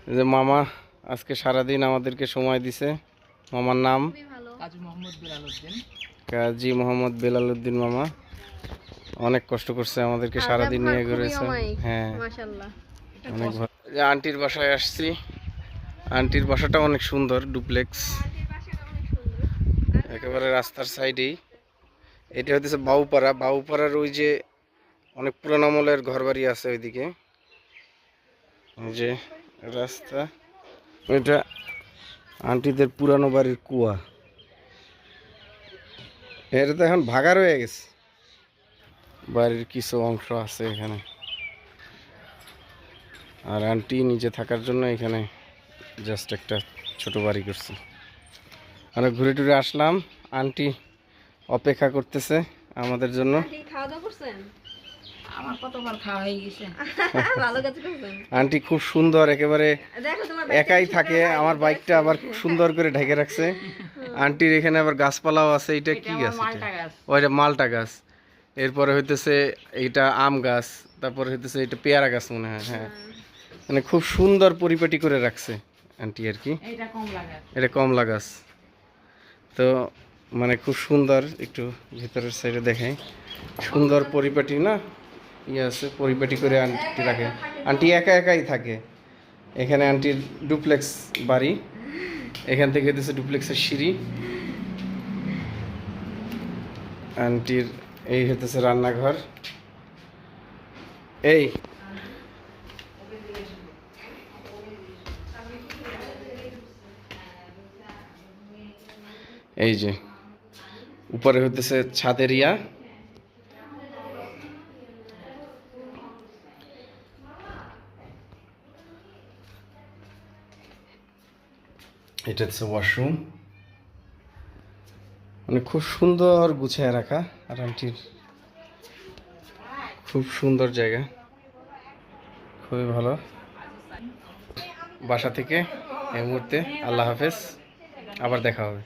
যে মামা আজকে সারাদিন আমাদেরকে সময় দিছে। মামার নাম কাজী মোহাম্মদ বেলাল উদ্দিন। মামা অনেক কষ্ট করছে, আমাদেরকে সারাদিন নিয়ে ঘুরেছে। হ্যাঁ অনেক ভালো। আন্টির বাসায় আসছি। আন্টির বাসাটা অনেক সুন্দর, ডুপ্লেক্স, একেবারে রাস্তার সাইডেই। এটা হচ্ছে বাউপাড়া। বাউপাড়ার ওই যে অনেক পুরানো আমলের ঘর বাড়ি আছে ওইদিকে, ওই যে রাস্তা। এটা আন্টিদের পুরানো বাড়ির কুয়া। এটা তো এখন ভাগা রয়ে গেছে, বাড়ির কিছু অংশ আছে এখানে। আর আন্টি নিজে থাকার জন্য এখানে জাস্ট একটা ছোট বাড়ি করছে। আমরা ঘুরে টুরে আসলাম, আন্টি অপেক্ষা করতেছে আমাদের জন্য। আন্টি খুব সুন্দর, একেবারে একাই থাকে। আমার বাইকটা আবার খুব সুন্দর করে ঢেকে রাখছে। আন্টির এখানে আবার গাছপালাও আছে। এটা কি গাছ? ওইটা মালটা গাছ। এরপরে হইতেছে এইটা আম গাছ, তারপরে হইতেছে এটা পেয়ারা গাছ মনে হয়। হ্যাঁ, মানে খুব সুন্দর পরিপাটি করে রাখছে আন্টি আর কি। এটা কমলা গাছ। তো মানে খুব সুন্দর, একটু ভিতরের সাইডে দেখাই, সুন্দর পরিপাটি না ইয়ে আছে, পরিপাটি করে আন্টি রাখে। আন্টি একা একাই থাকে এখানে। আন্টির ডুপ্লেক্স বাড়ি, এখান থেকে হইতেছে ডুপ্লেক্সের সিঁড়ি। আন্টির এই হইতেছে রান্নাঘর। এই এই যে উপরে হইতেছে ছাদের ইয়া। এটা হচ্ছে ওয়াশরুম। মানে খুব সুন্দর গুছিয়ে রাখা। আর আন্টির খুব সুন্দর জায়গা, খুবই ভালো। বাসা থেকে এই মুহূর্তে আল্লাহ হাফেজ, আবার দেখা হবে।